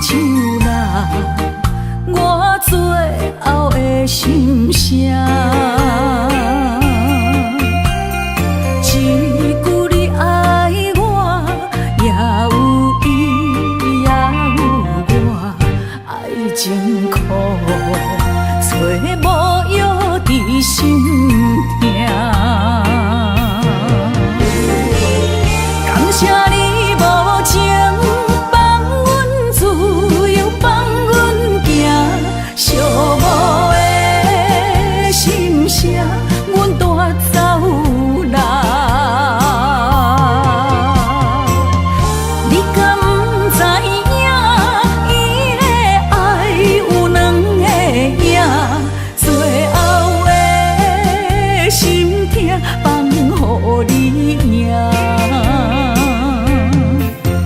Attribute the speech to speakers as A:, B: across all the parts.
A: 唱啦，我最后的心声。一句你爱我，也有伊，也有我，爱情苦，找无药伫心痛。感谢你无情。寂寞的心声，阮带走啦。你敢不知影，伊的爱有两个影，最后的心痛放予你赢。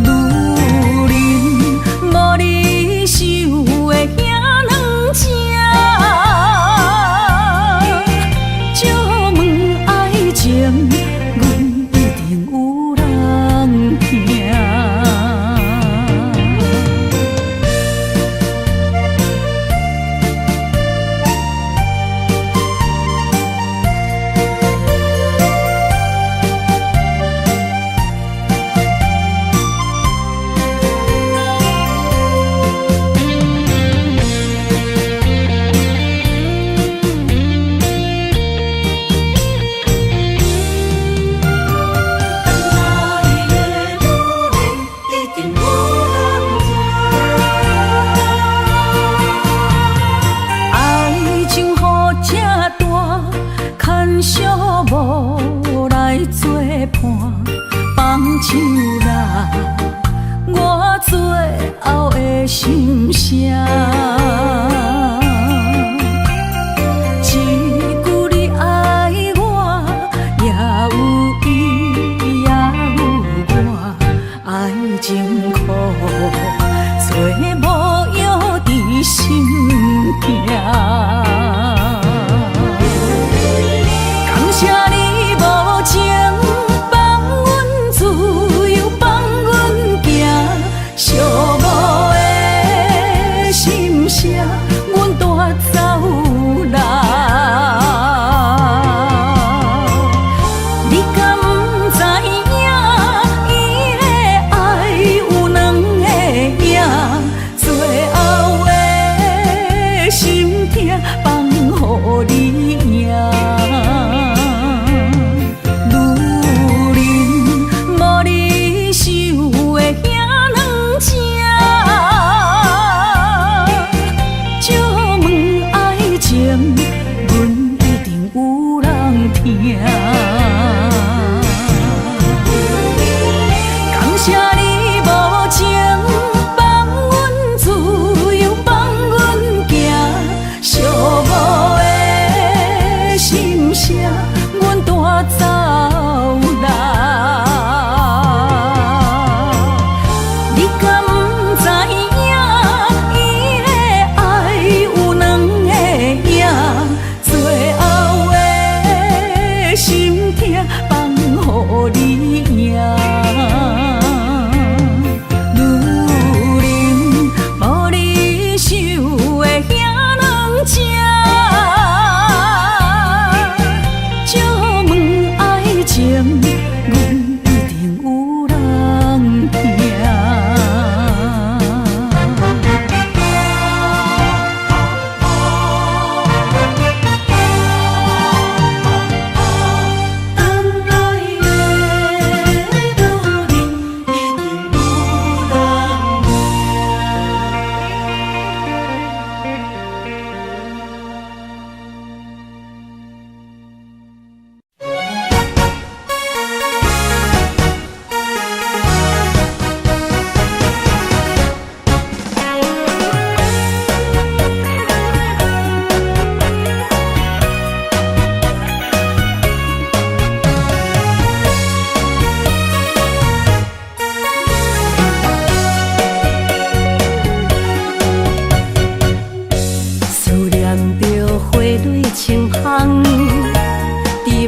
A: 女人无你受的惊。无来作伴，放手啦，我最后的心声。一句你爱我，也有伊，也有我，爱情苦，找无药伫心痛。谢你无情，放阮自由，放阮行，寂寞的心声，阮带走啦。你敢不知影，伊的爱有两个影，最后的心痛放予你赢。感谢你无情，放阮自由，放阮行，寂寞的心声，阮带走啦。你敢不知影，伊的爱有两个影，最后的心痛放予你赢。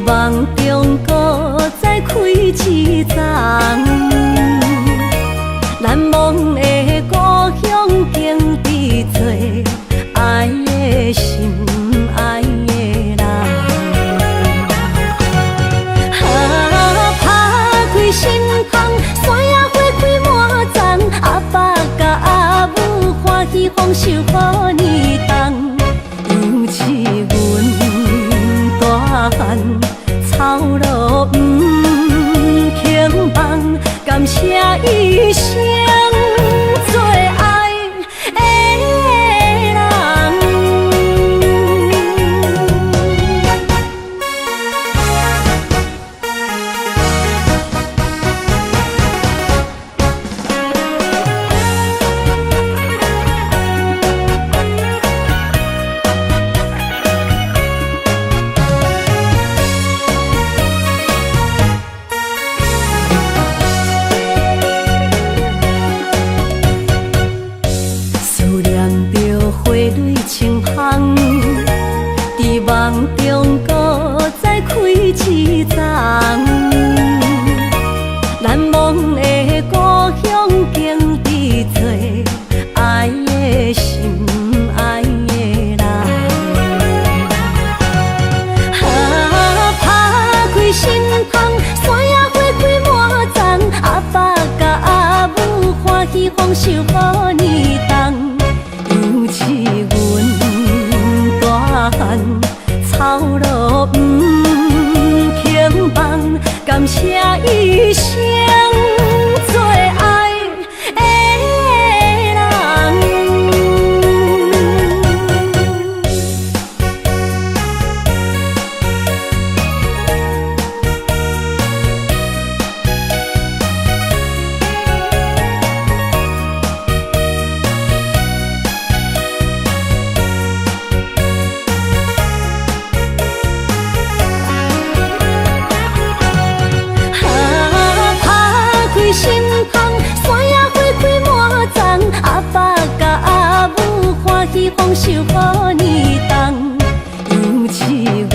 A: 梦中搁再开一丛，难忘的故乡。凄惨。难忘的故乡，经历做爱的心，爱的人。打开心窗，山野花开满丛，阿爸甲阿母欢喜丰收好年冬，尤是阮大汉操劳不轻放，感谢一生做爱的人。心窗，山野花开满丛，阿爸甲阿母欢喜丰收好年冬，尤是阮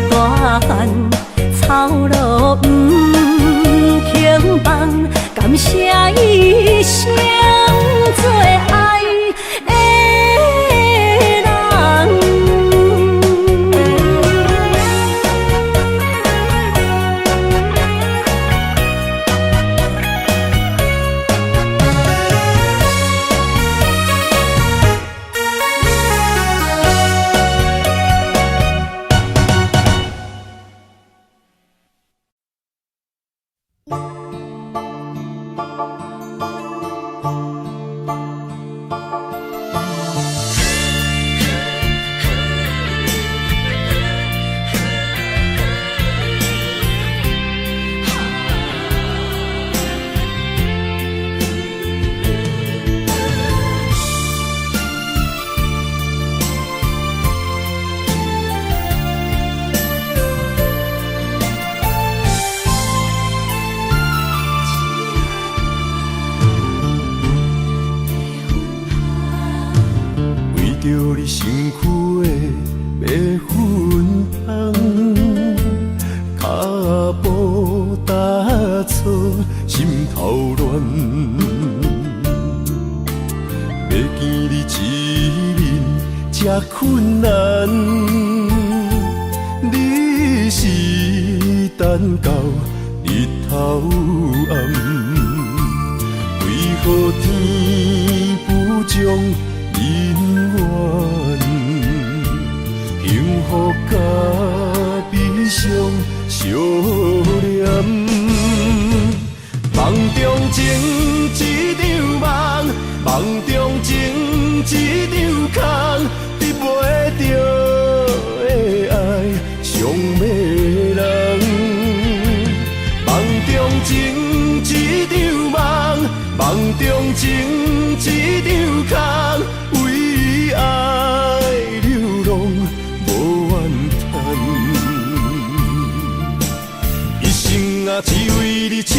A: 大汉操劳不轻放，感谢一生做爱的人。
B: 着你身躯的白粉香，脚步踏错，心头乱。要见你一面这困难，你是等到日头暗，为何天不将人缘，幸福甲悲伤相连，梦中情一场梦，梦中情一场空，得袂着的爱上迷人。梦中情一场梦，梦中情一场空。为爱流浪无怨叹，一生啊只为你痴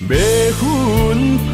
B: 白粉香。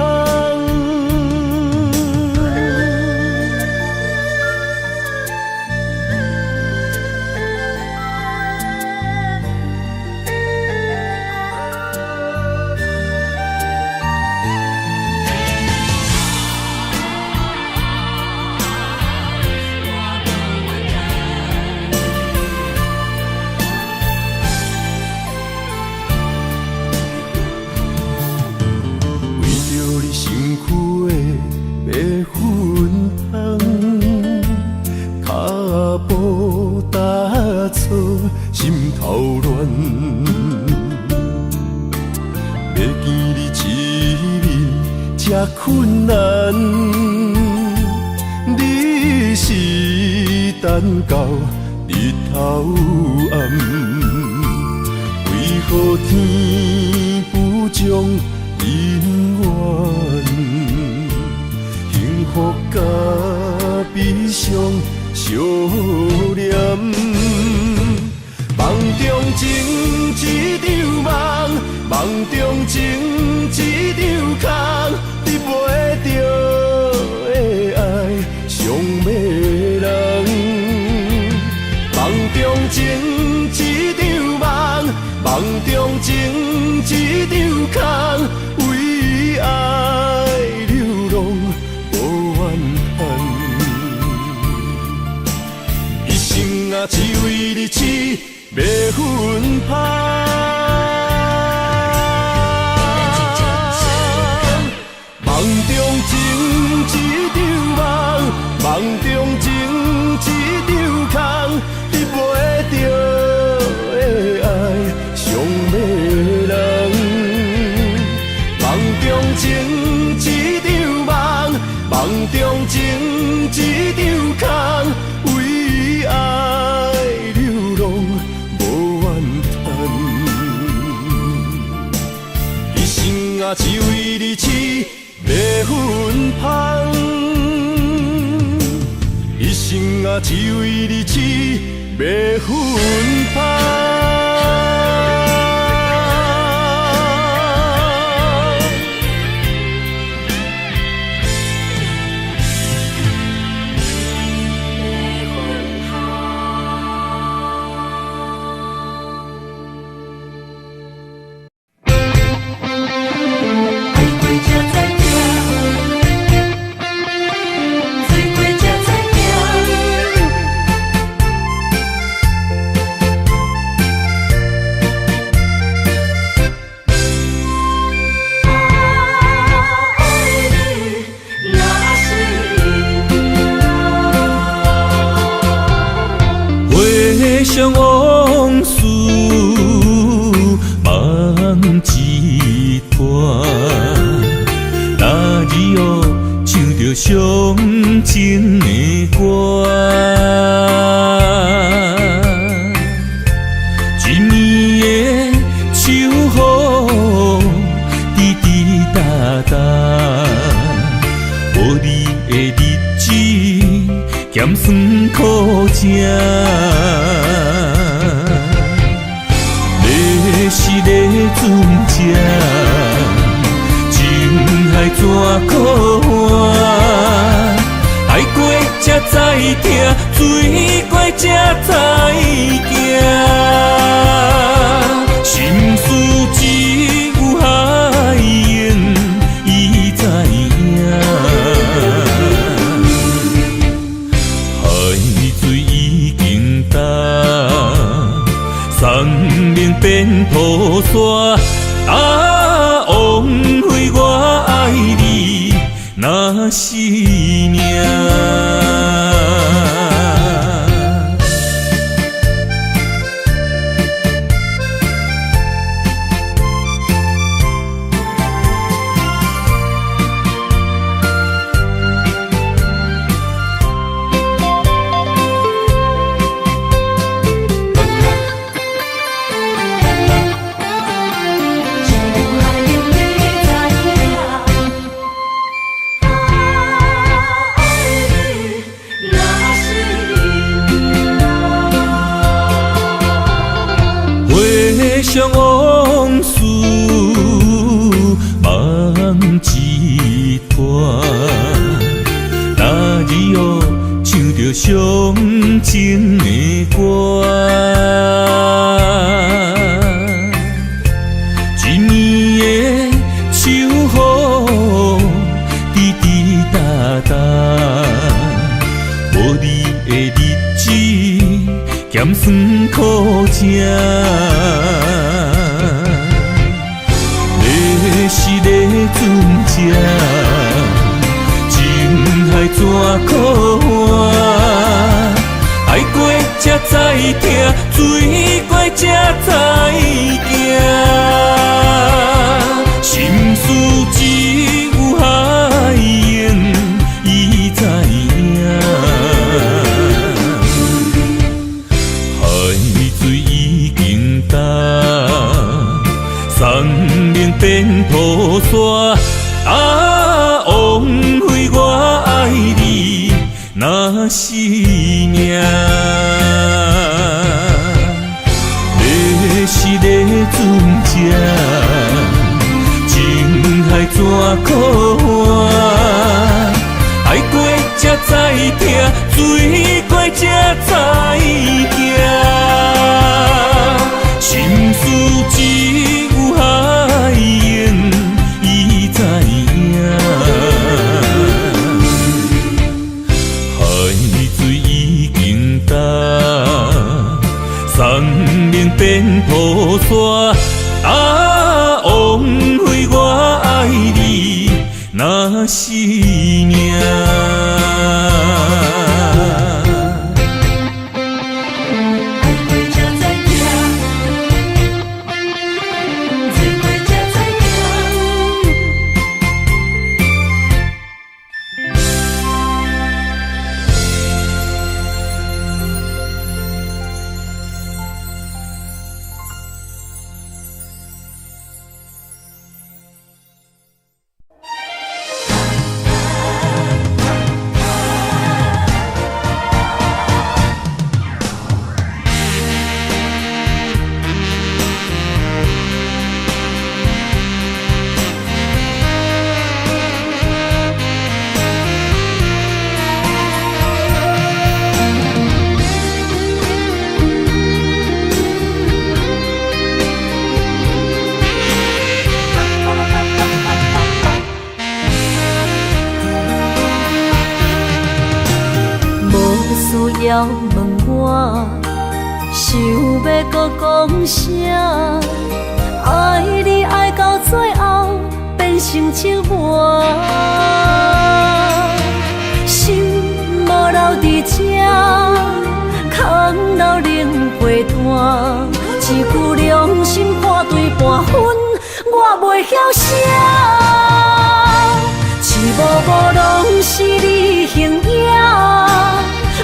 B: 心头乱，要见你一面这困难，你是等到日头暗，为何天不将人缘，幸福甲悲伤相连？梦中情一场梦，梦中情一场空，得袂着的爱上迷人。梦中情一场啊只为日子要分芳。梦中情一场梦，梦中情一场空，得袂着的爱上迷人。梦中情一场梦，梦中情一场空，为爱流浪无怨叹。一生啊只为日子要分芳，一生啊只为日子要分芳。
C: 回想往事梦一段，那日哦唱着伤情的歌，一年的秋雨滴滴答答，无你的日子咸酸苦涩。是咧船只，情海怎可换？爱过才知疼，水过才知行。心事只有海燕伊知影，海水已经淡。生命变雨伞，枉费我爱你那是命。回想往事梦一段，那日哦唱着伤情的歌，一年的秋雨滴滴答答，无你的日子咸酸苦涩。是咧船只，情海怎可换？爱过才知疼，水过才知行。心事只有海燕伊知影，海水已经淡。生命变雨伞，枉费我爱你那是命。要是咧船只，情海怎可换？爱过才知疼，水过才知行。心事只有海燕伊知影，海水已经淡。变土沙。啊，枉费我爱你那是命。
A: 需要问我，想要搁讲啥？爱你爱到最后变成寂寞，心无留伫这，空留冷陪伴。一句良心半对半分，我袂晓写。一幕幕拢是你形影。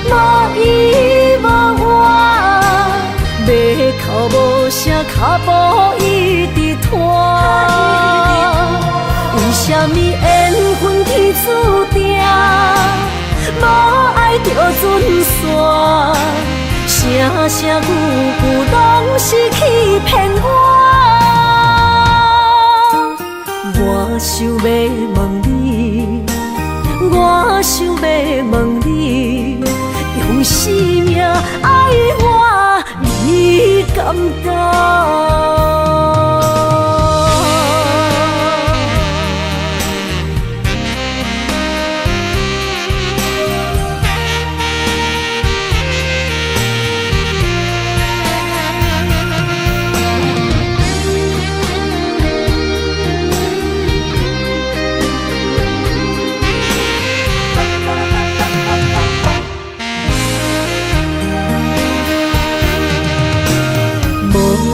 A: 无依无我，要哭无声，脚步一直拖。为什么缘分天注定，无爱就准线？声声句句拢是欺骗我。我想要问你，我想要问你。用生命爱我，你敢当？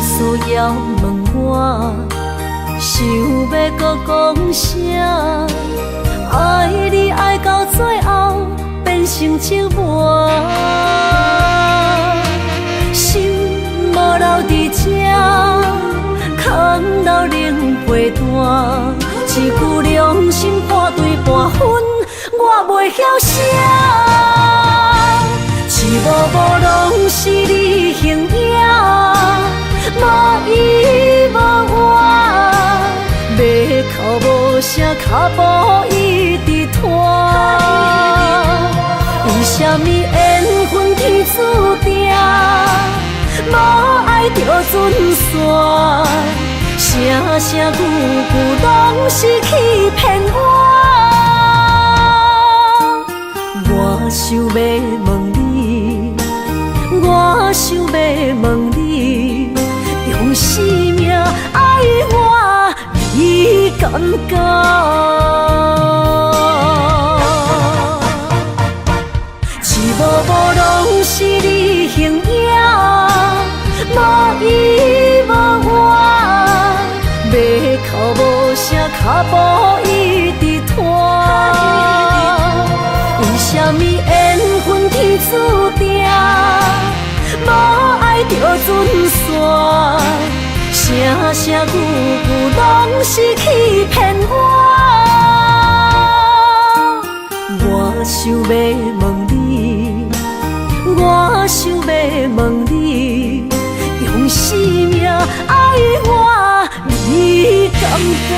A: 需要问我，想要搁讲啥？爱你爱到最后变成寂寞，心无留伫这，空留冷陪伴。一句良心半对半分，我袂晓写。一幕幕拢是你形影。无依无我，要哭无声，脚步一直拖。为什么缘分天注定，无爱就准线？声声句句拢是欺骗我。我想要问你，我想要问你。用生命爱我，你敢当？一幕幕拢是你形影，无依无我，要哭无声，脚步一直拖。为什么缘分天注定，无爱就准线？声声句句拢是欺骗我。我想要问你，我想要问你，用生命爱我，你敢当？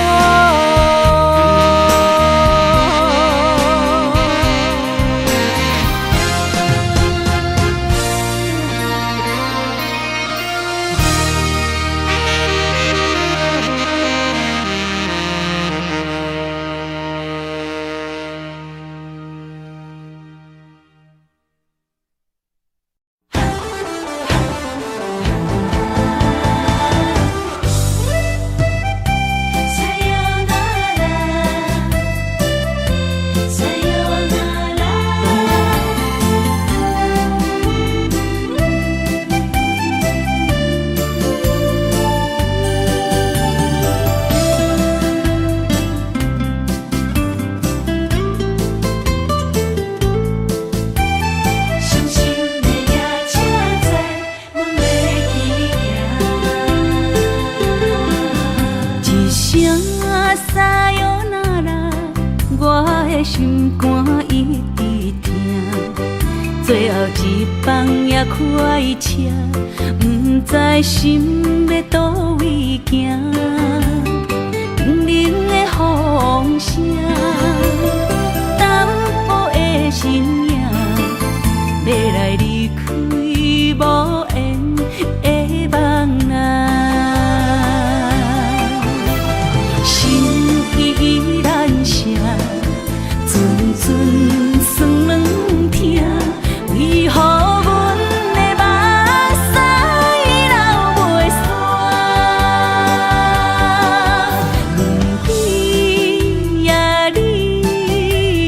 A: 心肝一直疼，最后一放也开车，不知心要倒位行。冷冷的风声，淡薄的身影，要来离开无缘的梦啊。心依然声，阵阵酸软疼，为何阮的目屎流袂煞？问你呀，你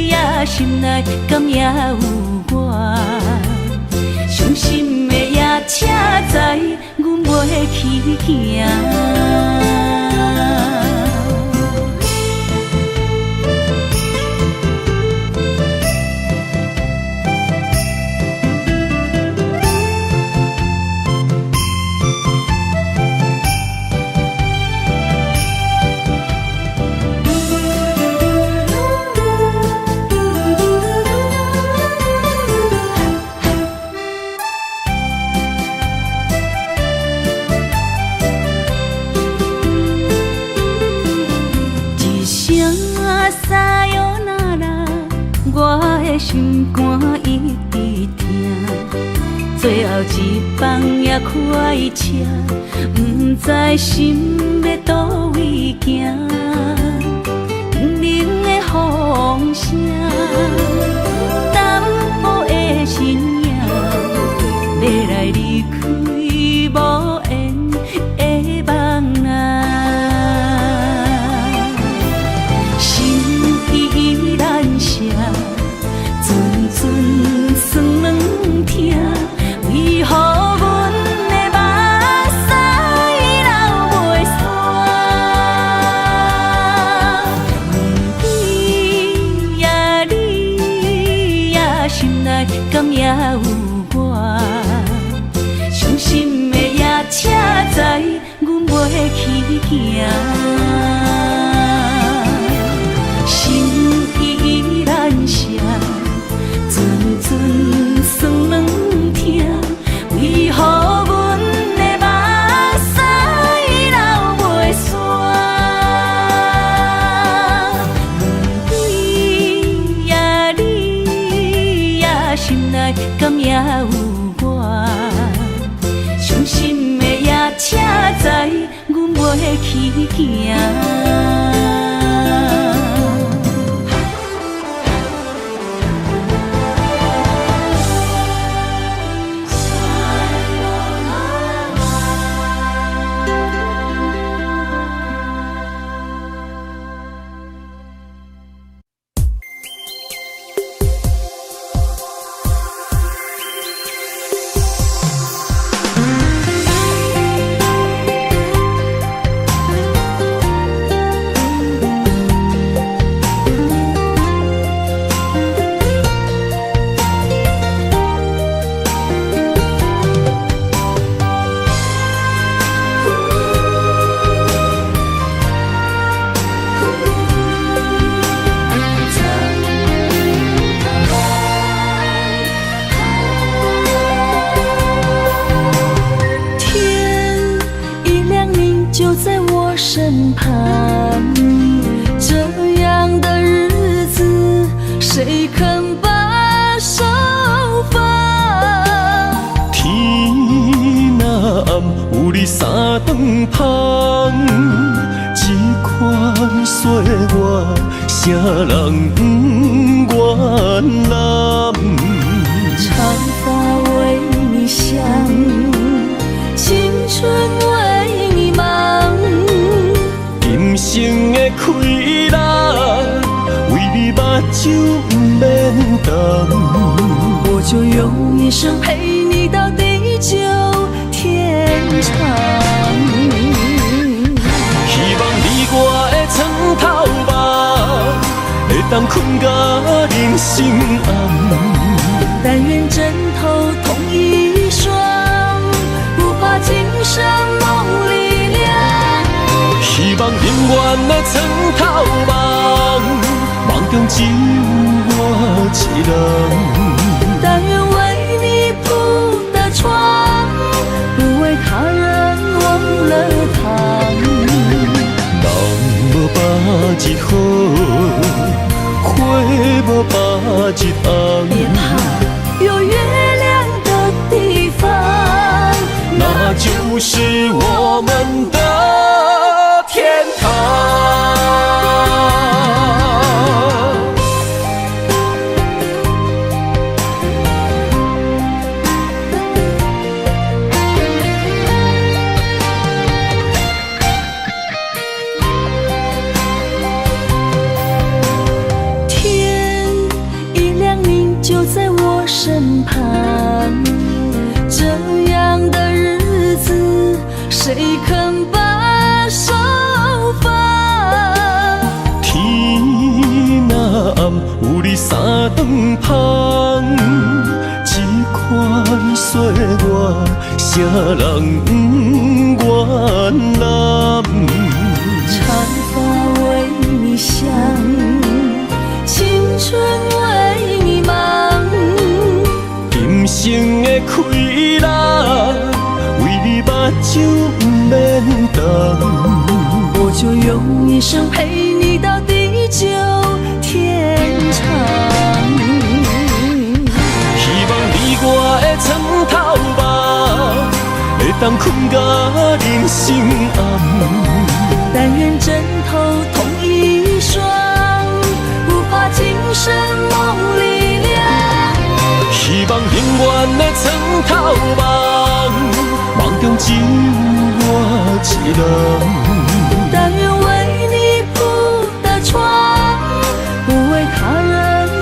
A: 呀，心内敢也有我？伤心的夜车载，阮袂去行。撒哟那拉，我的心肝一直疼，最后一放也开车，不知心要倒位行。冷冷的风声，淡薄的身影，要来离开无缘的梦啊。酸软疼，为何阮的目屎流袂煞？问你呀，你呀，心内敢也有我？伤心的夜车载，阮袂去行。心依然声。阵阵酸软疼，为何阮的目屎流袂煞？问你呀，你呀，心内敢也有我？伤心的夜车载，阮袂去行。身旁，这样的日子，谁肯把手放？
B: 天若暗，有你三顿香，这款岁月，啥人不愿揽？
A: 长发为你香，青春为你忙。
B: 今生的快乐，为你目睭不免干。
A: 我就用一生陪你到地久天长。
B: 希望你我的床头梦，会当困甲人心暗。
A: 但愿枕头同一双，不怕今生梦里凉。
B: 希望永远的床头梦，梦中只有一人。
A: 但愿为你铺的床，不为他人忘了糖。
B: 人无把日好，花无把日红。
A: 别怕，有月亮的地方，
B: 那就是我们的天堂。
A: 身旁，这样的日子，谁肯把手放？
B: 天若暗，有你三顿香，这款岁月，谁人不愿揽？
A: 长发为你香，青春为你忙。
B: 今生的快乐，为你目睭不免干。
A: 我就用一生陪你到地久天长。
B: 希望你我的床头梦，会当困到人生暗。
A: 但愿枕头同一双，不怕今生梦里凉。
B: 希望永远的床头梦，梦中只有我一人。
A: 但愿为你铺的床，不为他人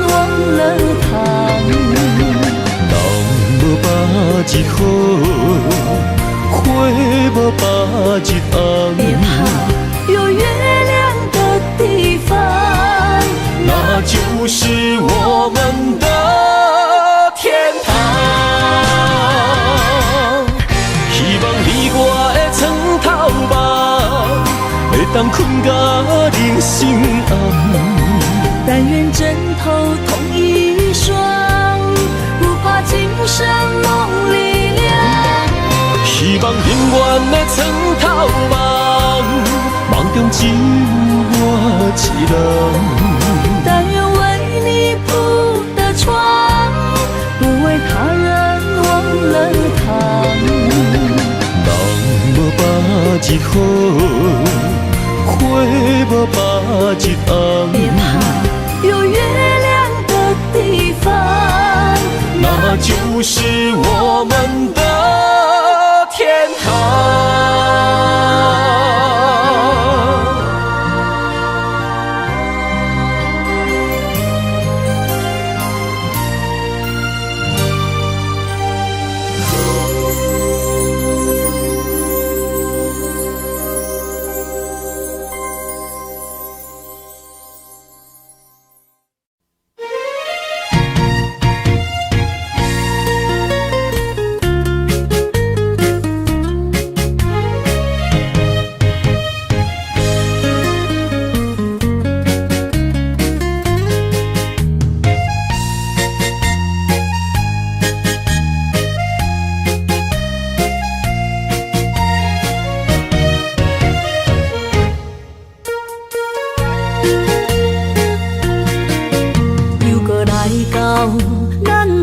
A: 忘了糖。
B: 人无把日好，花无把日红。
A: 别怕，有月亮的地方，
B: 那就是我们的天堂。希望你我的床头梦，会当困到人生暗。
A: 但愿枕头同一双，不怕今生梦里凉。
B: 希望永远的床头梦，梦中只有我一人。
A: 但愿为你铺的床，不为他人忘了糖。
B: 人无把日好，花无把日红。
A: 别怕，有月亮的地方，
B: 那就是我们的天堂。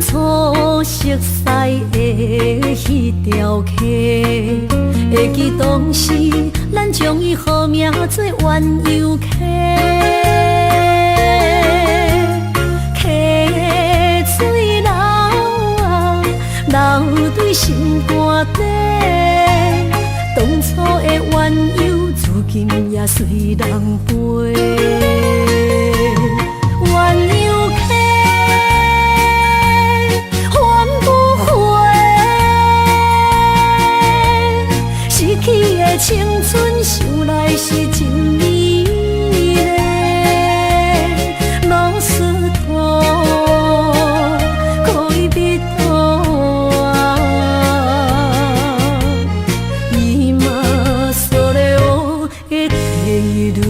A: 初熟悉的迄条溪，会记当时咱将伊号名做鸳鸯溪。溪水流啊，流对心肝底。当初的鸳鸯，如今也随人飞。鸳鸯溪。青春想来是真美丽，老师徒可以比途啊，伊嘛所了的地路。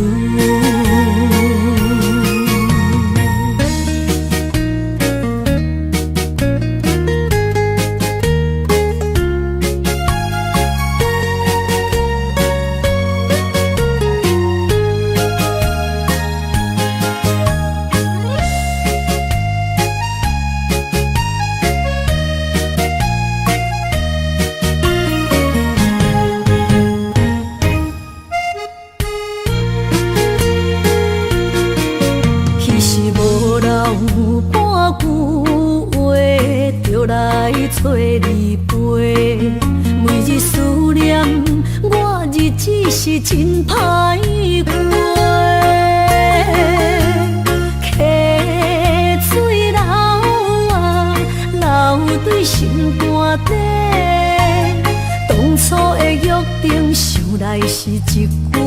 A: 来找你陪，每日思念，我日子是真歹过。溪水流啊，流对心肝底，当初的约定，想来是一句话。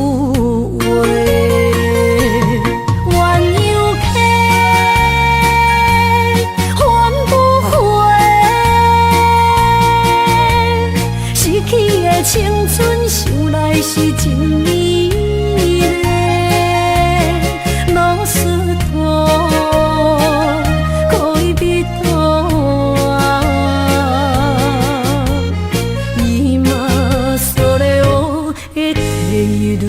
A: 青春想来是真美丽，老师徒恋人啊，今それを得ている。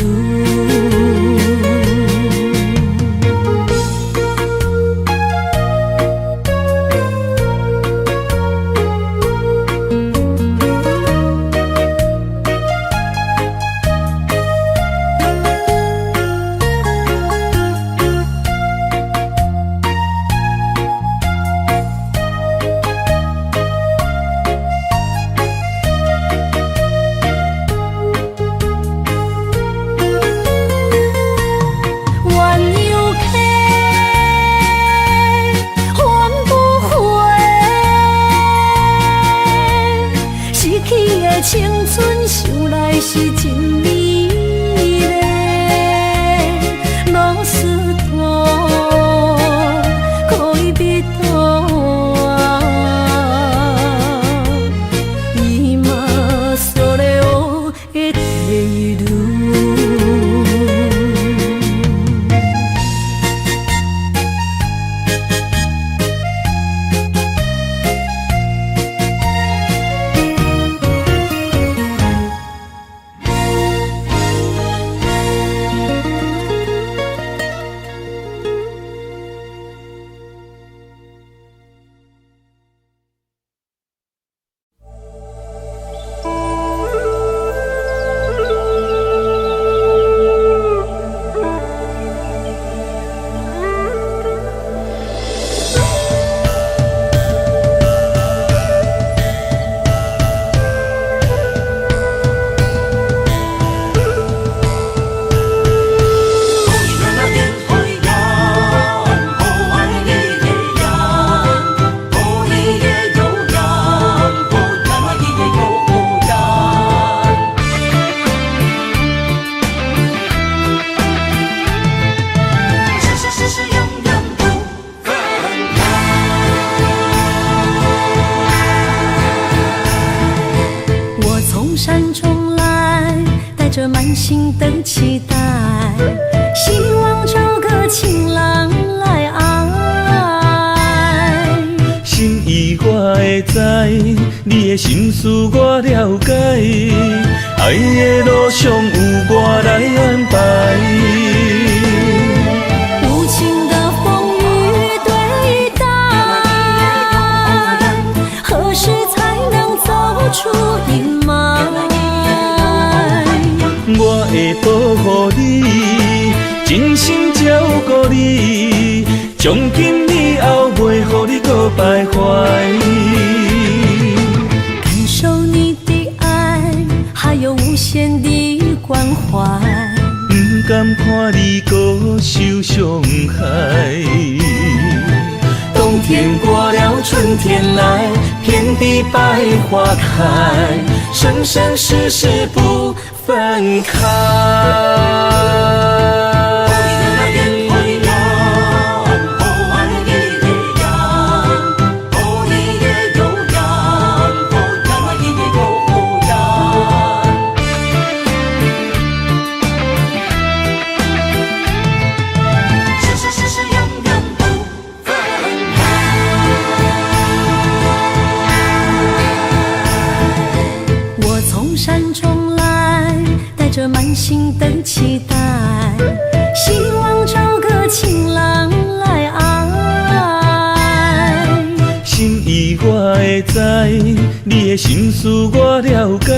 A: 青春想来是真美丽，老师徒恋人啊，今それを得ている。山中来，带着满心的期待，希望找个情郎来爱。
C: 心意我会知，你的心思我了解，爱的路上有我来安排。
A: 无情的风雨对待，何时才能走出阴霾？
C: 我会保护你，真心照顾你，从今以后袂予你搁徘徊。
A: 感受你的爱，还有无限的关怀，
C: 不甘看你搁受伤害。冬天过了，春天来，遍地百花开，生生世世不分开。
A: 山中来，带着满心的期待，希望找个情郎来爱。
C: 心意我会知，你的心思我了解，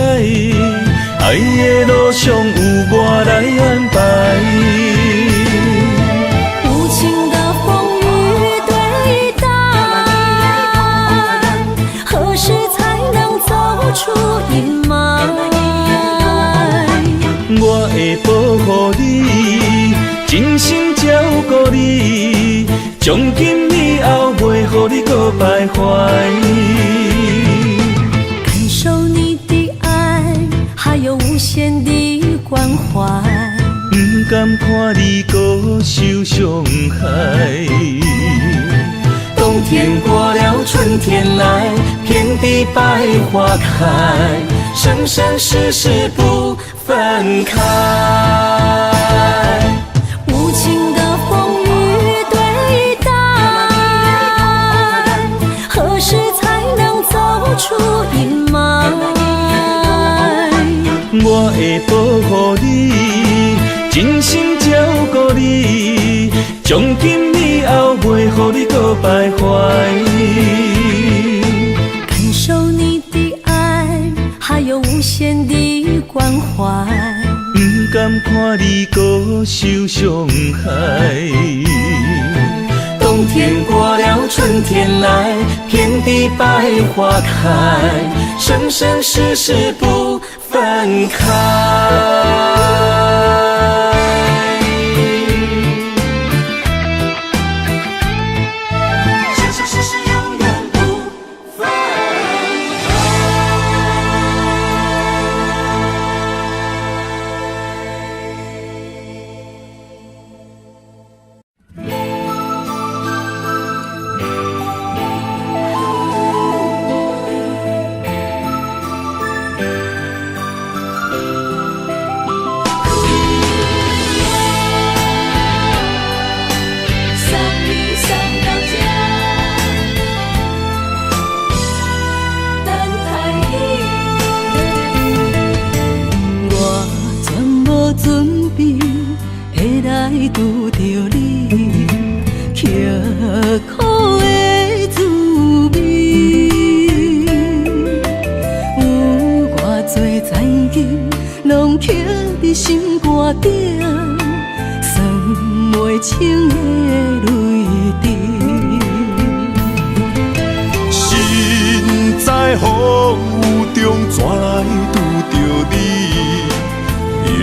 C: 爱的路上有我来安排。
A: 无情的风雨对待，何时
C: 真心照顾你，从今以后袂予你搁徘徊。
A: 感受你的爱，还有无限的关怀。
C: 不甘看你搁受伤害。冬天过了，春天来，遍地百花开，生生世世不分开。
A: 无情的风雨对待，何时才能走出阴霾？
C: 我会保护你，真心照顾你，从今以后袂予你搁徘徊。
A: 感受你的爱，还有无限的关怀。
C: 不甘看你搁受伤害。冬天过了，春天来，遍地百花开，生生世世不分开。生生世世永远不分拄着你，刻苦的滋味，有偌多灾境，拢刻伫心肝顶，算袂清的泪滴。
B: 身在风雨中，怎来拄着你？用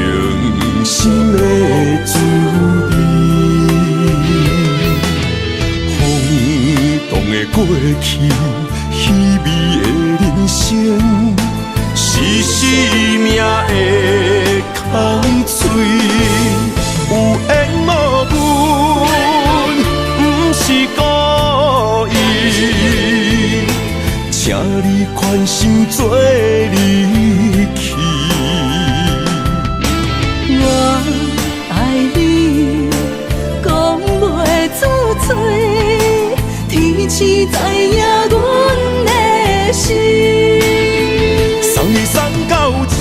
B: 心的滋味，风动的过去，稀微的人生，是生命的空嘴，有缘无分，不是故意，请你宽心做离去。
A: 我爱你，讲袂出嘴，天赐知影阮的心。
B: 送你送到这，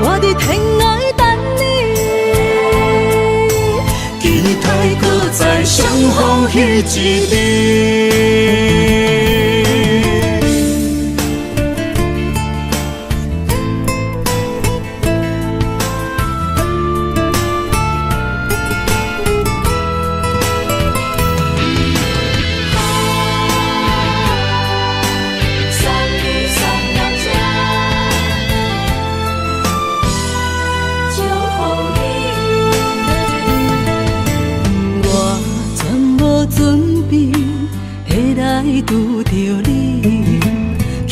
A: 我伫天涯等你，
B: 期待搁再相逢彼一日。
A: 拄着你，刻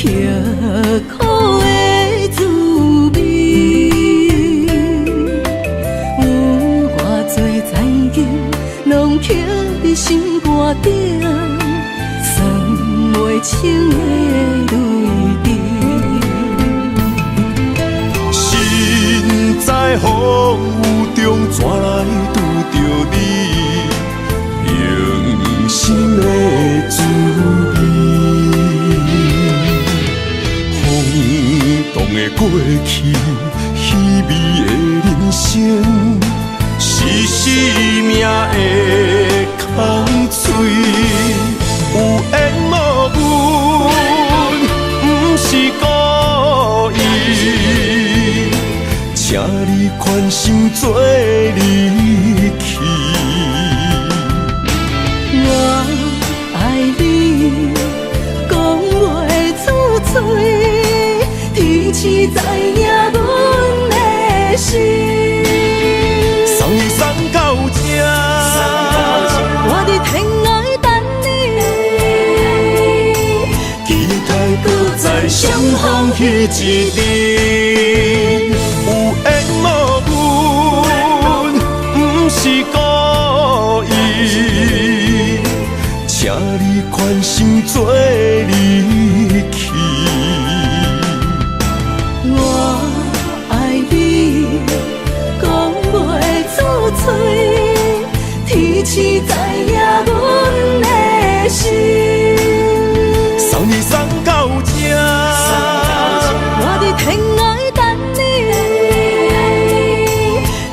A: 苦的滋味，有偌多灾境，拢刻伫心肝顶，算袂清的泪滴。
B: 身在风雨中，怎来拄着你？用心的滋味，风动的过去，稀微的人生，是生命的空嘴，有缘无分，不是故意，请你宽心做离去。
A: 我爱你，讲袂出嘴，天赐知影阮的心。
B: 送你
A: 搁再相逢
B: 彼一日，有缘无分，不是故意，请你宽心做离去。
A: 我爱你，讲袂出嘴，天赐知影阮的心。
B: 送你送到这，
A: 我伫天涯等你，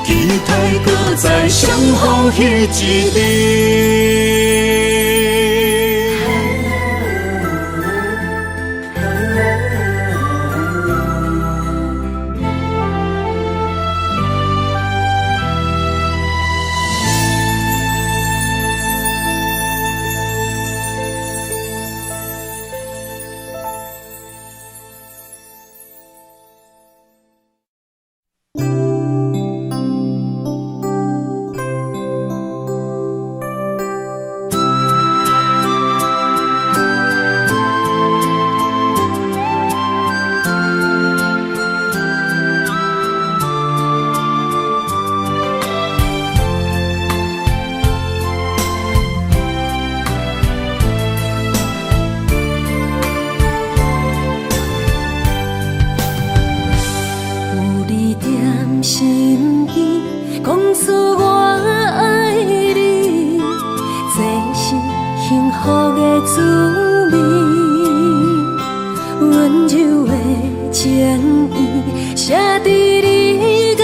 A: 期待搁再相逢彼一日。
C: 身边，讲出我爱你，这是幸福的滋味。温柔的情意，写在你眼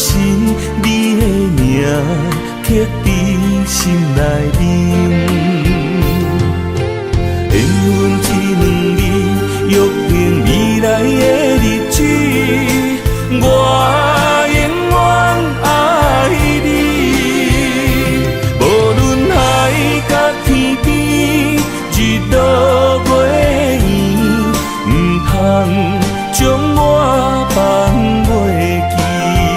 C: 神，你的名刻在心内面。缘分一两日，约定未来的日子。我永远爱你，无论海角天边，日落月圆，不通将我放袂记。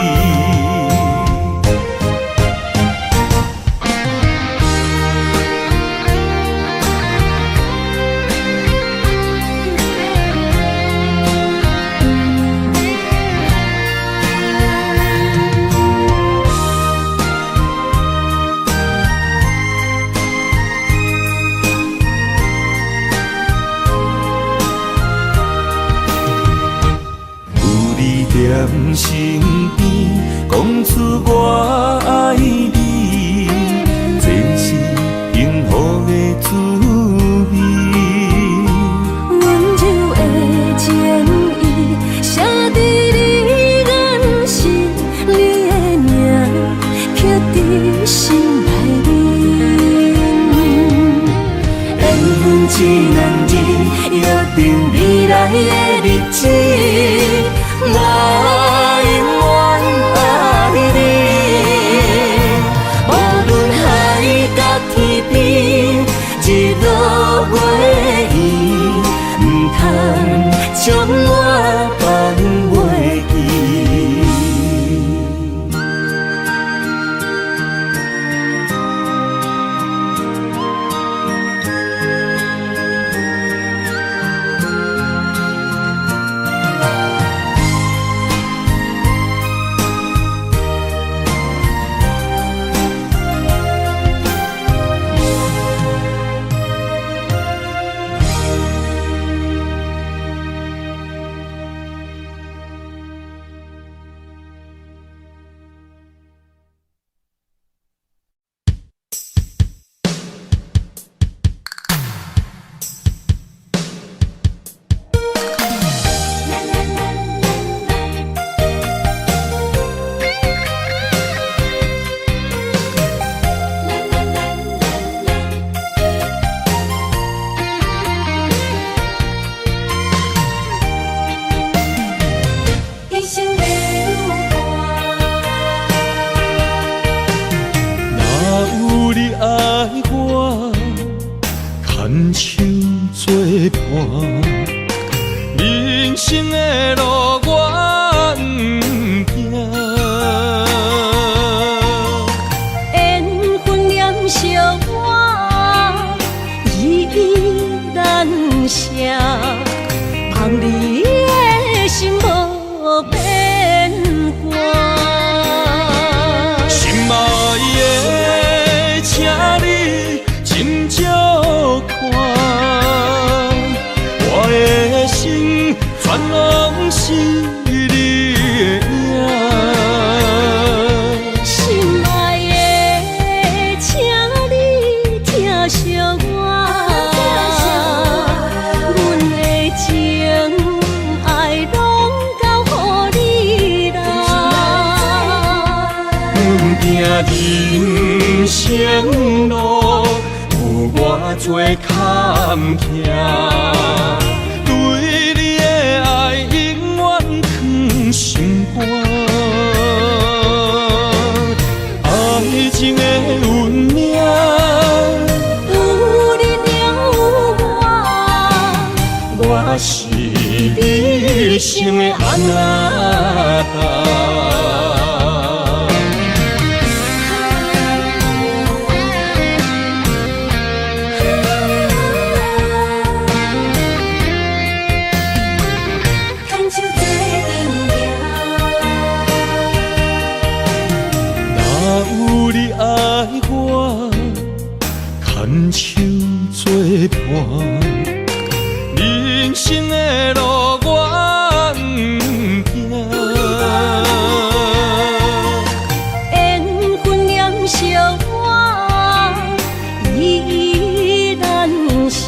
C: 在身边，讲出我爱你，这是幸福的滋味。
A: 温柔的情意，写在你眼神，你的名刻在心内面。缘分一两日，约定未来的日子。我永远爱你，无论海角天边，日落月圆，不通将我放袂记。
C: 是你的影。
A: 心爱的，请你疼惜我，阮的情爱拢交予你啦。
C: 阮行人生路有偌多坎坷，对你的爱永远藏心肝。爱情的运命，
A: 有你了我，
C: 我是你生的安那达。若有你爱我，牵手作伴，人生的路我不惊。
A: 缘分念烧我依然写，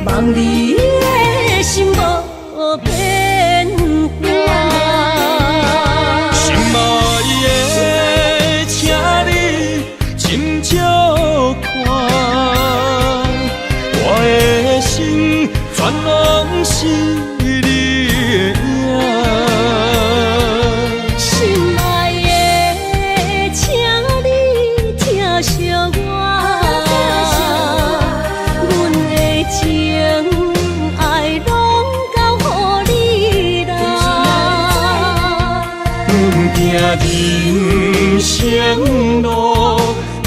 A: 望你的心无变化。
C: 心爱的，请你斟酌看，我的心全拢是你的影。
A: 心爱的，请你疼惜我，阮的情爱拢交予你啦。
C: 阮行人生路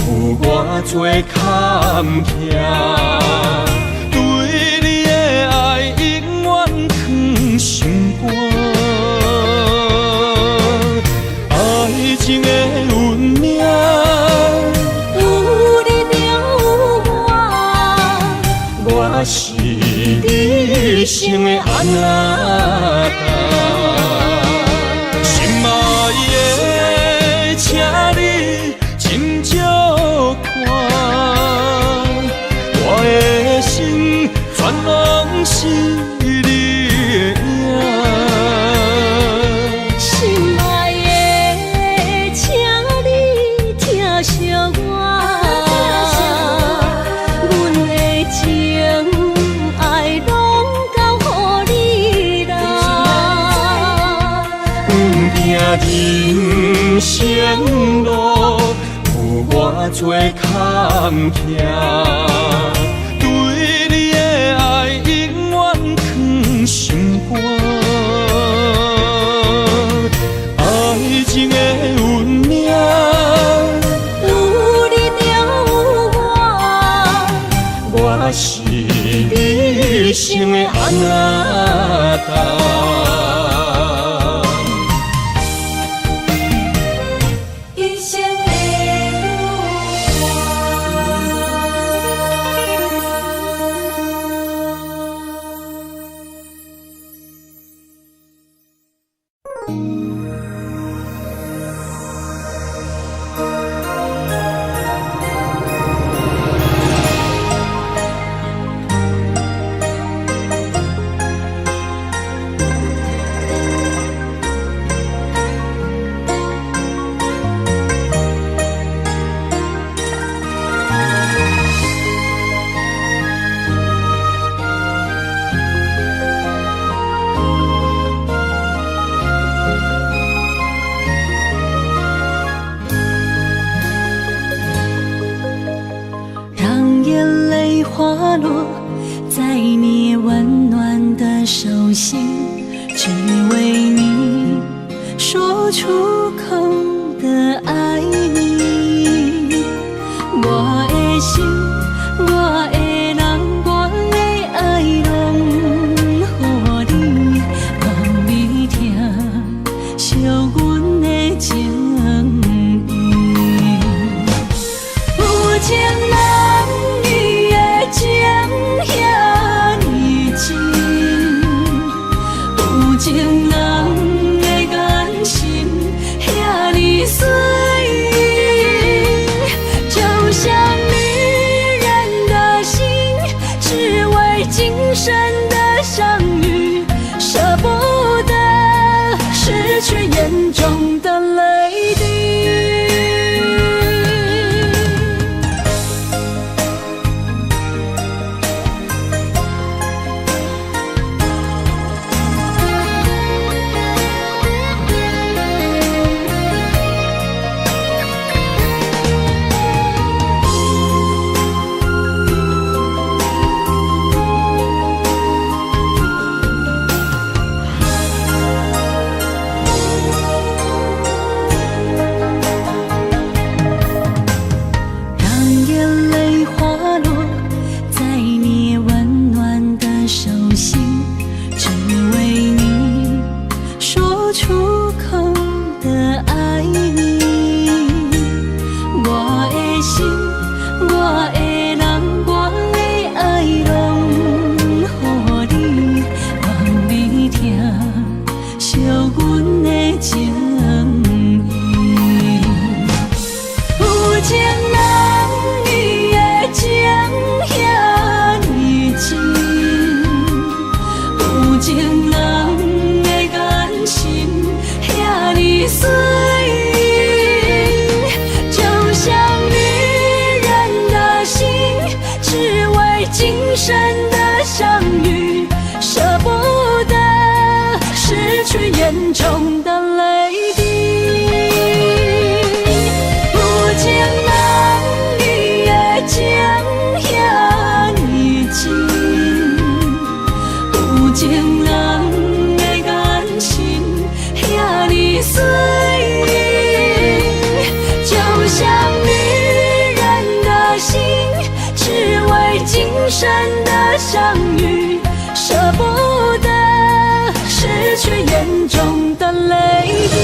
C: 有偌多坎坷，对你的爱永远藏心肝。爱情的运命，
A: 有你了我，
C: 我是你生的安那达。心爱的，请你斟酌看，我的心全拢是你的影。
A: 心爱的，请你疼惜我，阮的情爱拢交予你啦。
C: 阮行人生路有偌多坎坷，对你的爱永远藏心肝。爱情的运命，
A: 有你了我，
C: 我是你生的安那达。
A: 一生的让眼泪滑落在你温暖的手心，只为你说出口的爱你。我的心，我的人，我的爱拢予你，望你疼惜阮的情意。有情人你的情遐尼深，有情人的眼神遐尼水，就像女人的心，只为今生的相遇，舍不得失去眼中的泪滴。眼中的泪滴，有情人你的情遐尼真，有情人的眼神遐尼水，就像女人的心，只为今生的相遇，舍不得失去眼中的泪滴。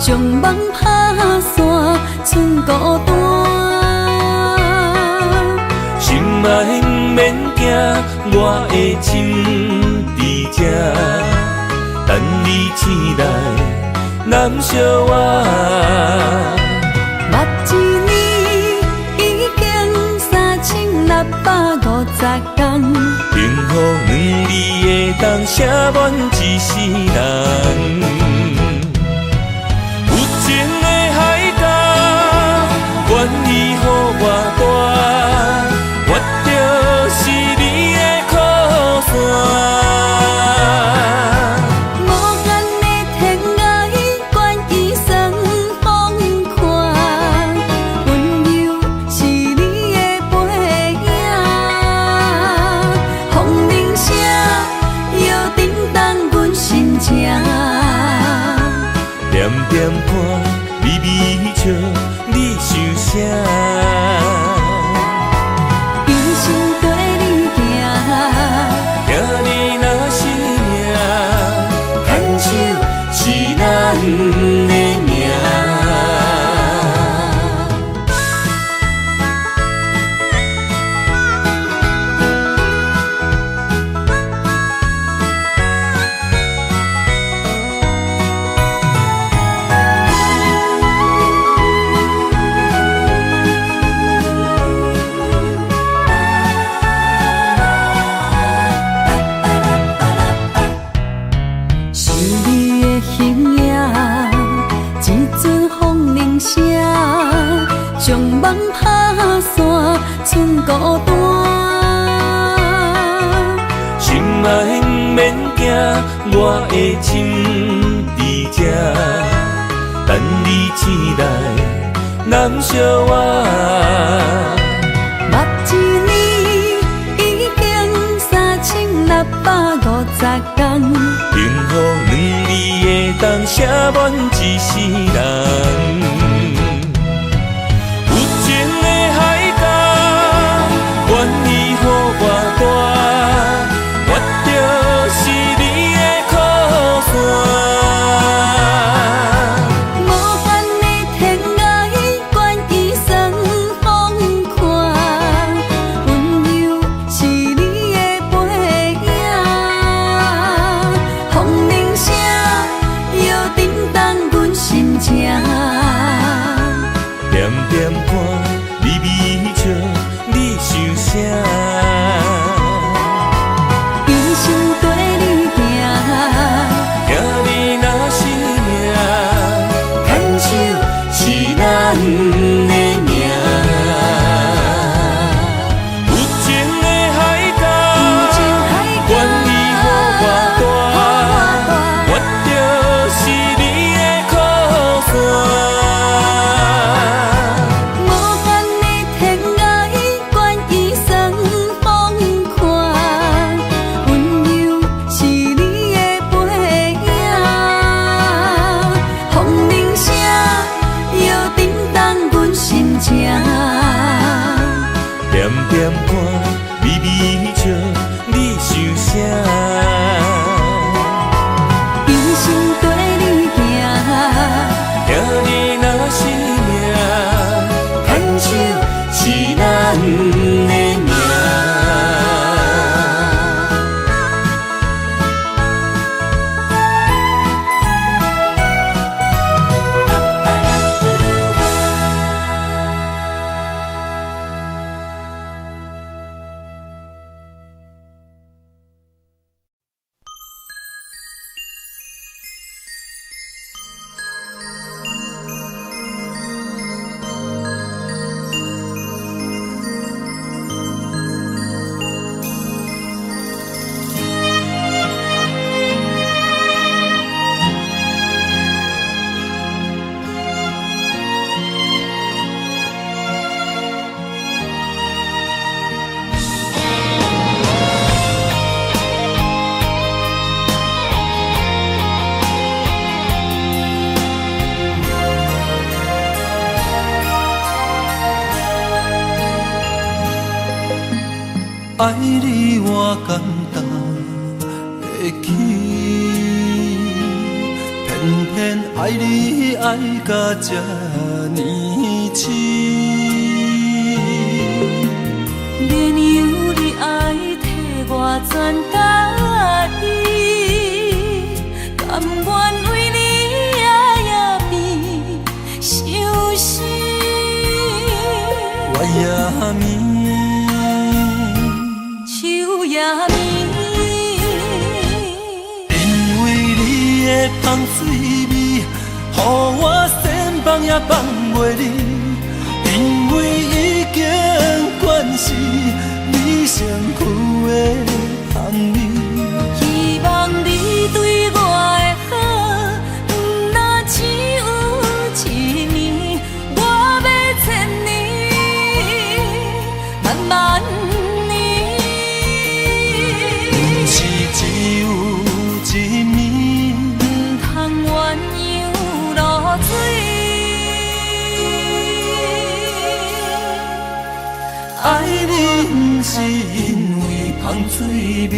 A: 将梦拍散，剩孤单。
C: 心爱不免惊，我的心伫这，等你醒来，难相偎。
A: 目一年已经3650天，
C: 幸福两字的当写满一世人。愿意予我跋，我就是你的靠山。
A: 无限的天涯，愿意算风看，温柔是你的背影。风铃声摇叮当阮心情，
C: 点点看，微微笑。你想啥？
A: 一生跟你行，
C: 行你若是命，牵手是咱的命。
A: 放打散，剩孤单。
C: 心爱不免惊，我的心伫这，等你醒来，难相我。
A: 目一年已经3650天，
C: 幸福两字会当写满一世人。有情的海角，愿意予我大，我就是你的靠山。
A: 无限的天涯，愿意算风看，温柔是你的背影。风铃声摇震动阮心情，
C: 点点看你美笑，你想啥？
A: 一生跟你行，
C: 行你若是命，牵手是咱的命。有情的海角，愿意予我大，我就是你的靠山。
A: 无限的天涯，愿意算风看，温柔是你的背影。风铃声摇震动阮心情，
C: 点点看美美笑，你想啥？
A: 一生跟你行，
C: 行你若是命，牵手是咱的命。
D: 爱你我简单会起，偏偏爱你爱到这呢深。
A: 免由你爱替我全家己，甘愿为你夜眠伤心。
D: 我也眠。
A: 树也眠，
D: 因为你的香水味，予我先放也放袂离。因为已经惯是你身躯的香味，
A: 希望你对我的好，不若只有一年，我要千年，慢慢。
D: 只有一暝，
A: 不通鸳鸯落水。
D: 爱你不是因为香水味。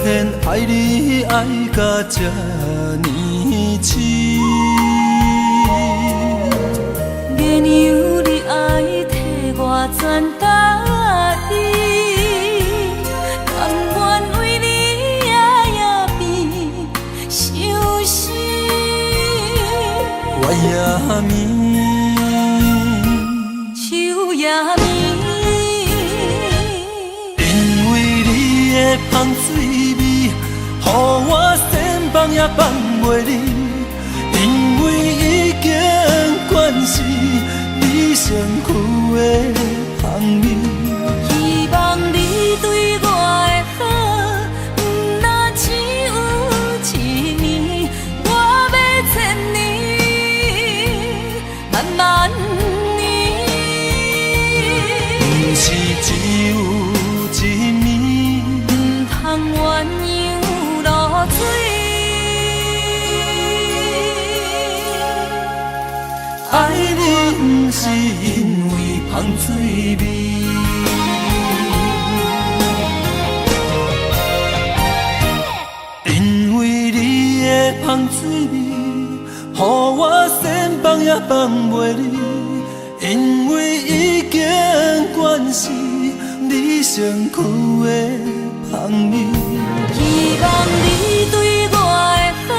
D: 偏爱你爱到这呢深。
A: 月娘你爱替我全答应，甘愿为你夜夜变伤心。
D: 我也眠，
A: 手也眠，
D: 因为你的香水味，予我先放也放袂离。因为已经惯是你身躯的香味，
A: 希望你对我的好，不那只有一年，我要千年，慢慢年。
D: 不是只有一年，
A: 唔通鸳鸯落水。
D: 爱你不是因为香水味，因为你的香水味，予我先放也放袂离。因为已经惯是你身躯的香味，
A: 希望你对我的好，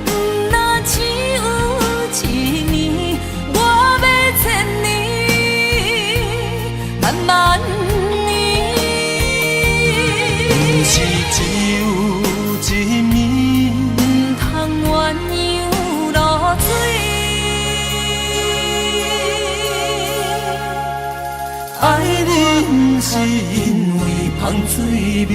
A: 不那只有一年，我要千年，慢慢年。
D: 不是只有一年，
A: 唔通鸳鸯落水。
D: 爱你不是因为香水味。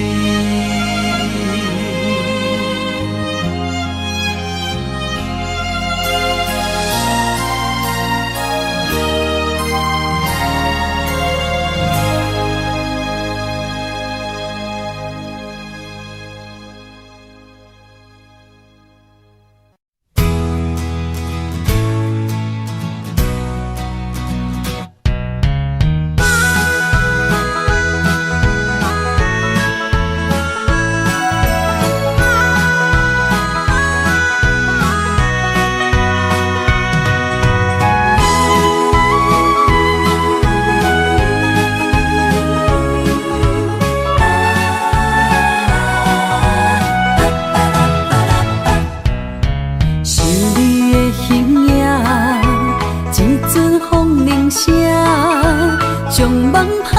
A: 将梦拍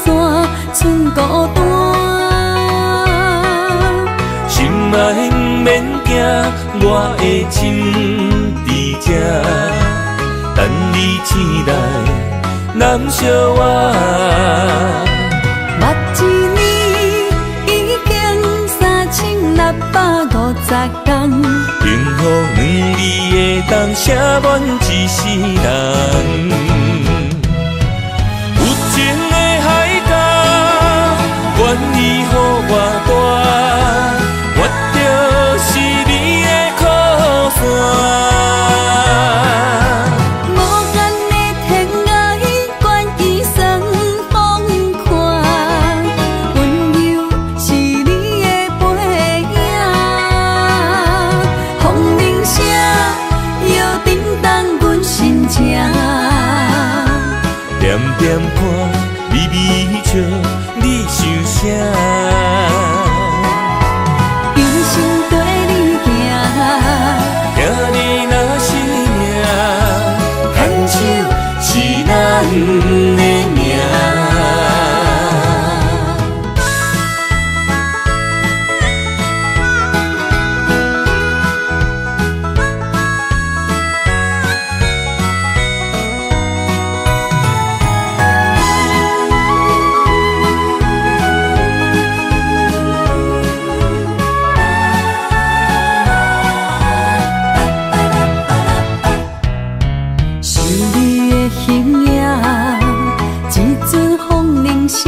A: 散，剩孤单。
C: 心爱不免惊，我的心伫这，等你醒来，难相偎。
A: 目一年已经3650天，
C: 幸福两字的当写满一世人。有情的海角，愿意予我带，我就是你的靠山。
A: 无间的天涯，愿意算风看，温柔是你的背影。风铃声摇叮当阮心情，
C: 点点看，微微笑，你想啥？
A: 用心跟你行，
C: 听你若是命，牵手是咱的命。
A: 想你的形影，一阵风铃声，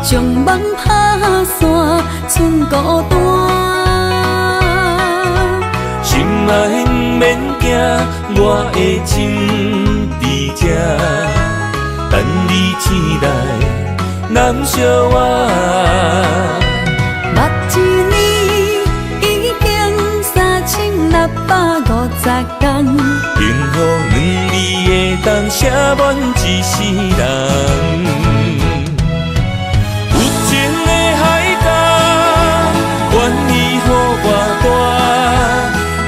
A: 将梦拍散，剩孤单。
C: 心爱不免惊，我的心伫这，等你醒来，难相偎。当写满一世人。有情的海角，愿意予我大，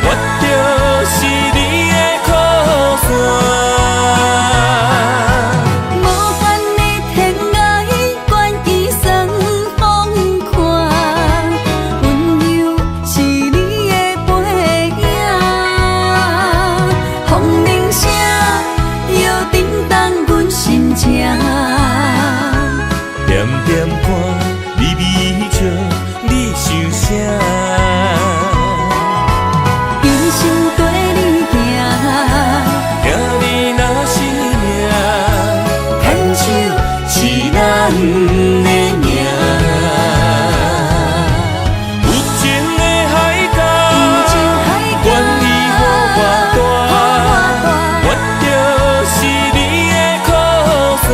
C: 我就是你的靠山。点点看，微微笑，你想啥？
A: 一生跟你行，
C: 行你若是命，牵手是咱的命。有情的海角，愿意予我大，我就是你的靠山。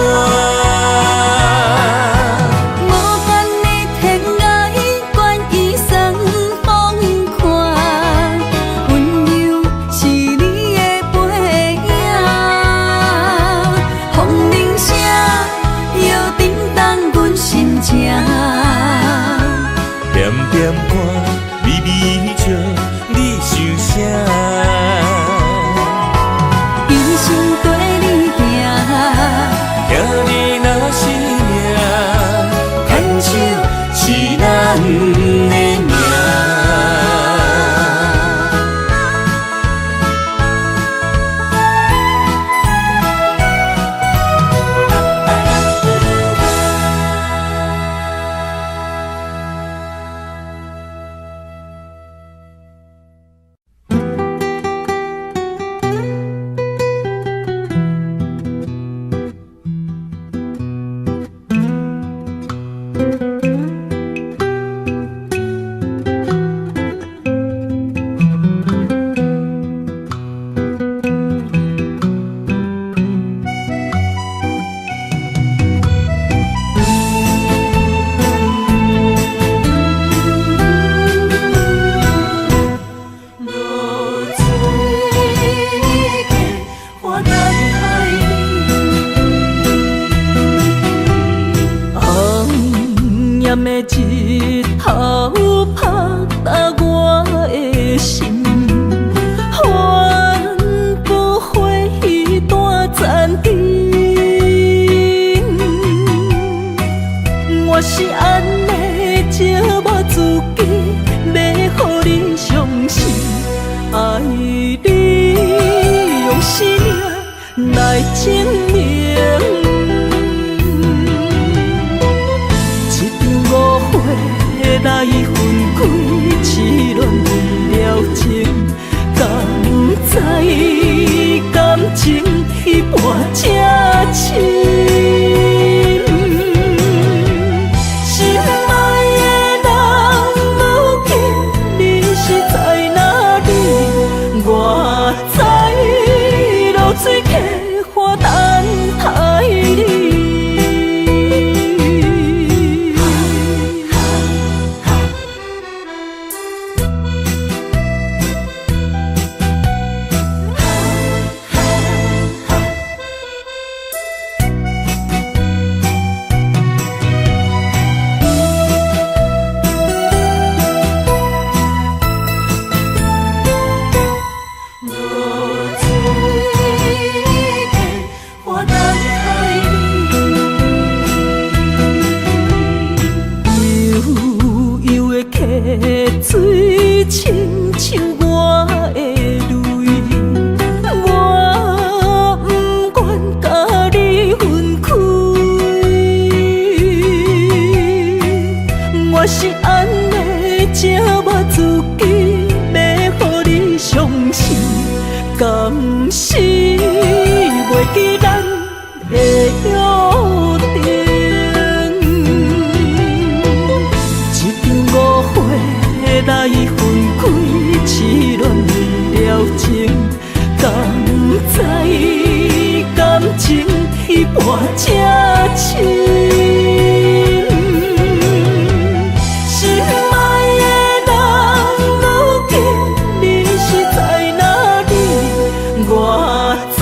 C: 点点看，微微笑，你想啥？
A: 一生跟你行，
C: 行你若是命，牵手是咱的命。
A: 日头拍打我的心，换不回彼段残灯。我是安尼寂寞自己，要予你相信，爱你用生命来证明。来分开，痴恋为了情，敢知感情一半这深？心爱的人，如今你是在哪里？我在露水客花等待你。水亲像我的泪，我不愿甲你分开。我是安尼寂寞自己，要予你相信，敢是袂记咱的约定。来分开，痴恋为了情，敢知感情一半这深？心爱的人，如今你是在哪里？我在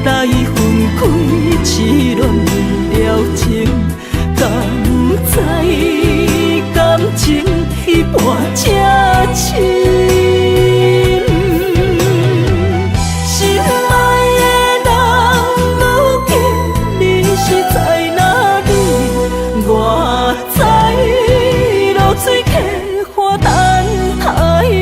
A: 来分开，痴恋为了情，敢知感情一半才深。心爱的人，如今你是在哪里？我在落水溪花等待你。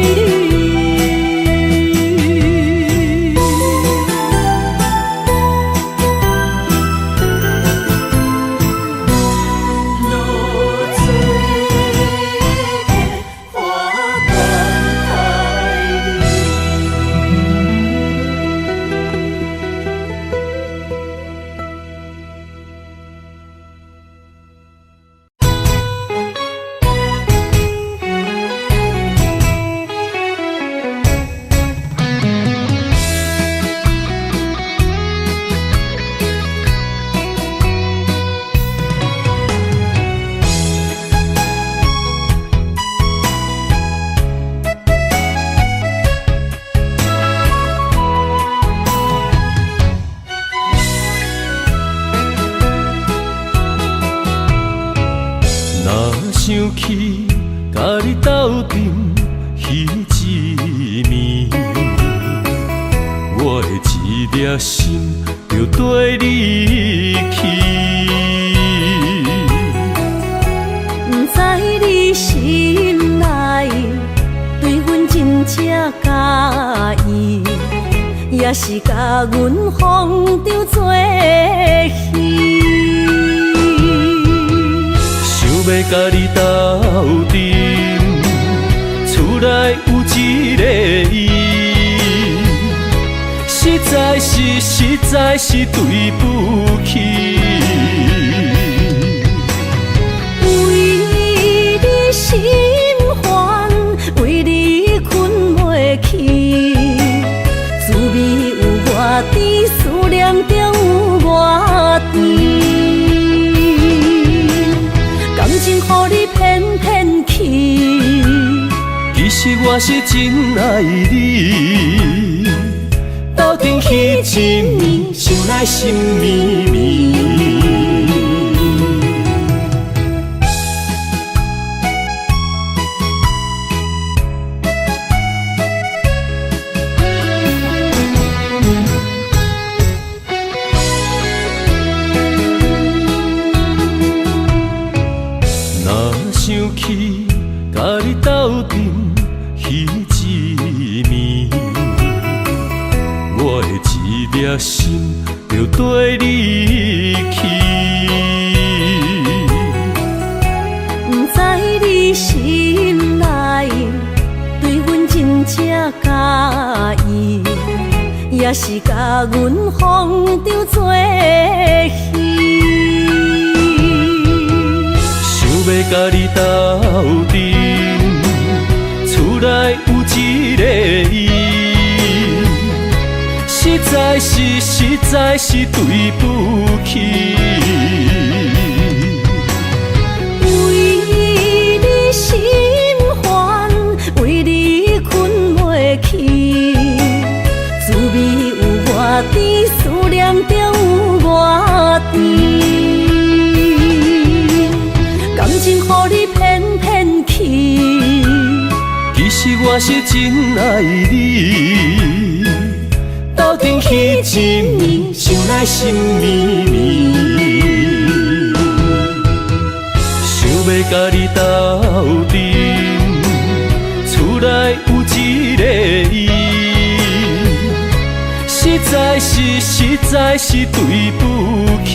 C: 想起甲你斗阵彼一暝，我的一粒心就跟你去。
A: 不知你心内对阮真正介意，也是甲阮风中作戏。
C: 要甲你斗阵，厝内有一个伊，实在是对不起。
A: 为你心烦，为你困袂去，滋味有我甜，思念中有我甜。感情予你骗骗去，
C: 其实我是真爱你，斗阵彼一暝，想来心绵绵。想起甲你斗阵彼一暝，我的一粒心就跟你去。
A: 不知你心内对阮真正介意，也是甲阮风中作戏。
C: 要甲你斗阵，厝内有一个伊，实在是对不起。
A: 为你心烦，为你困袂去，滋味有我甜，思念中有我甜。感情予你骗骗去，
C: 其实我是真爱你，斗阵彼一暝，想来心绵绵。想要甲你斗阵，厝内有一个伊，实在是对不起。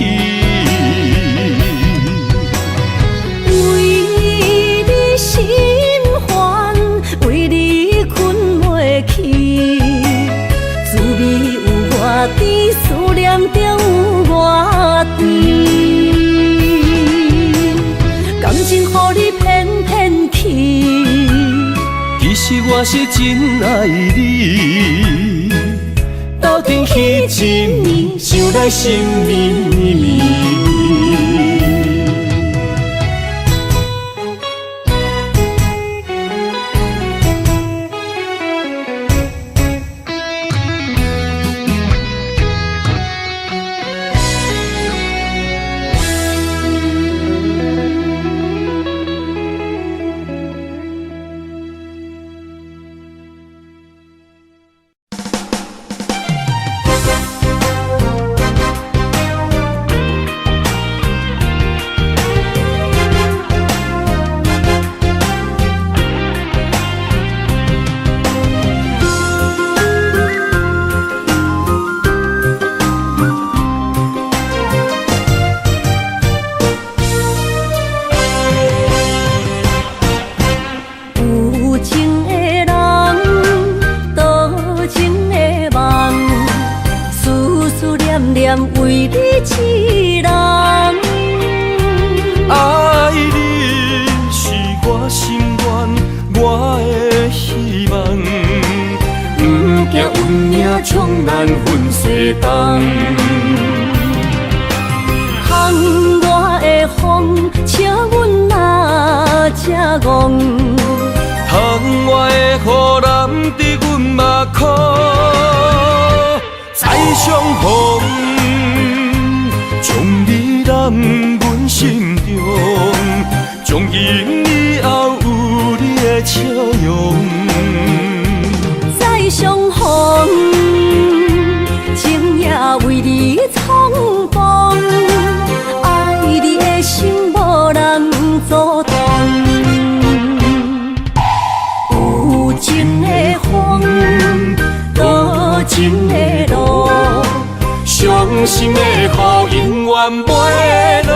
A: 心烦，为你困袂去，滋味有我甜，思念中有我甜。感情予你骗骗去，
C: 其实我是真爱你，斗阵彼一暝，想来心绵绵。
B: 惊运命冲咱分西东。
A: 窗外的风，请阮哪只戆？
C: 窗外的雨淋伫阮目眶，再相逢，将你揽阮心中，从今以后有你的笑容。
A: 再相逢，情也为你冲动，爱你的心无人阻挡。有情的风，多情的路，伤心的雨永远袂落。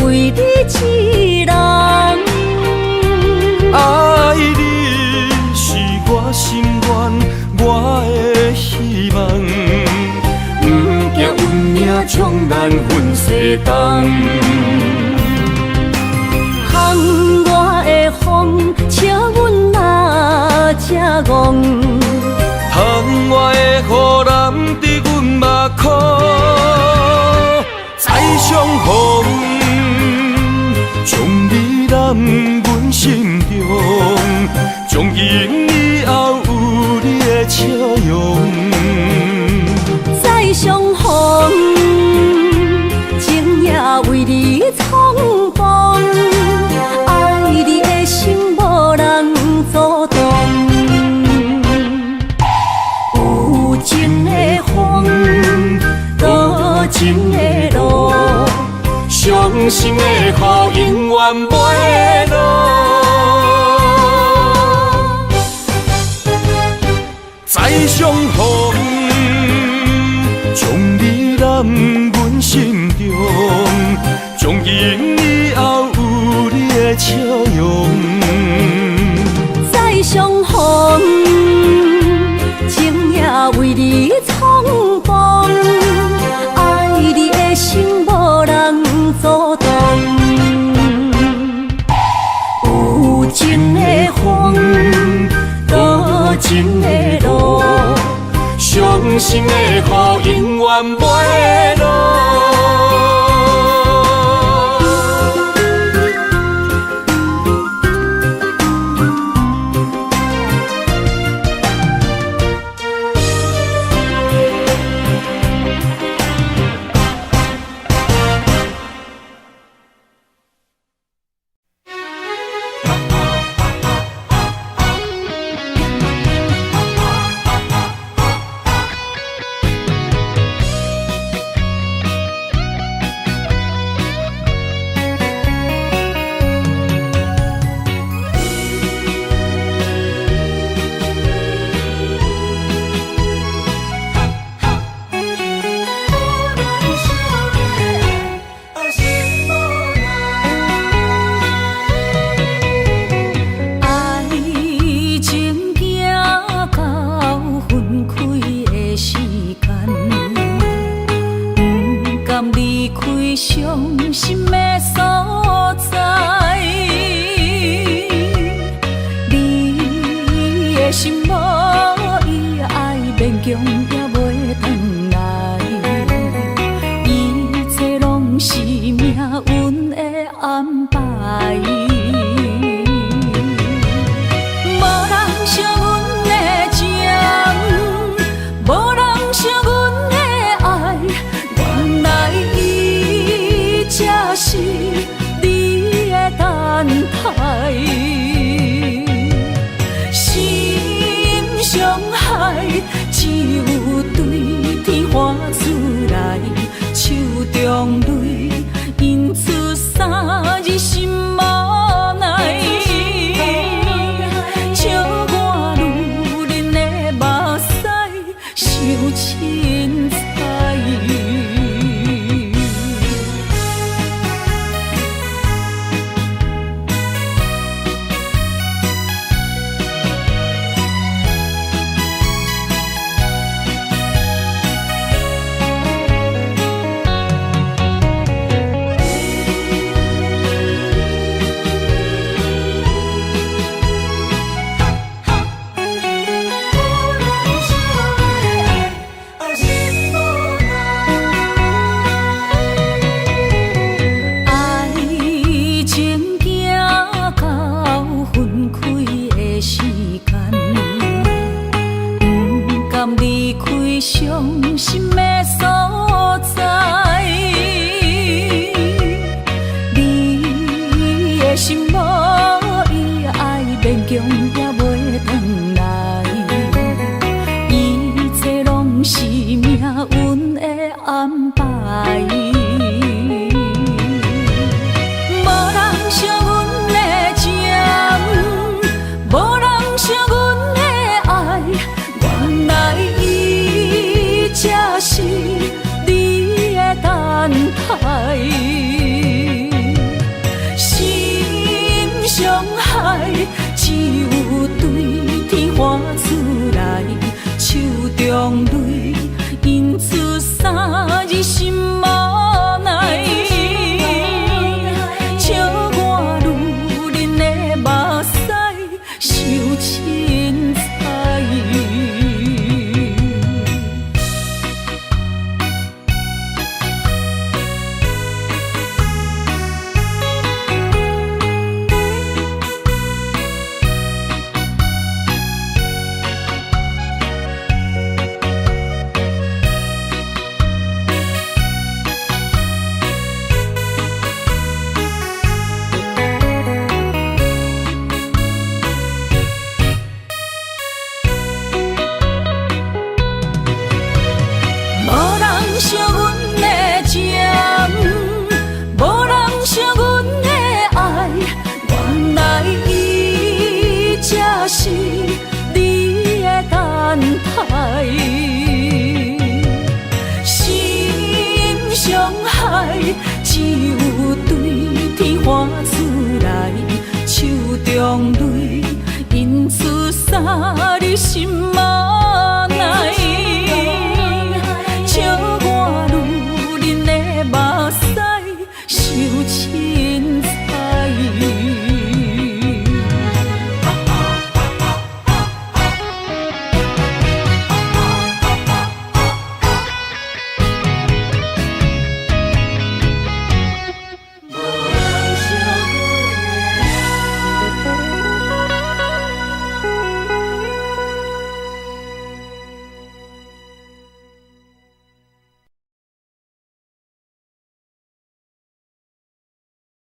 A: 为你一人，
C: 爱你是我心愿，我的希望。
B: 不惊运命冲咱分西东。
A: 窗外的风，请阮哪只戆？
C: 窗外的雨淋伫阮目眶，再相逢，将你揽阮心中，从今以后有你的笑容。
A: 再相逢，情也为你冲动，爱你的心无人阻挡。有情的风，多情的路，伤心的雨永远袂落。
C: 再相逢，将你揽阮心中，从今以后有你的笑容。
A: 再相逢，情也为你冲动，爱你的心无人阻挡。有情的风，多情的路，伤心的雨永远袂落。伤害，只有对天花出来，手中泪印出三字心无奈。笑我女人的目屎受凊彩。惜阮的情，无人惜阮的爱，原来伊才是你的等待。心伤害，只有对天花出来，手中泪印出三字心。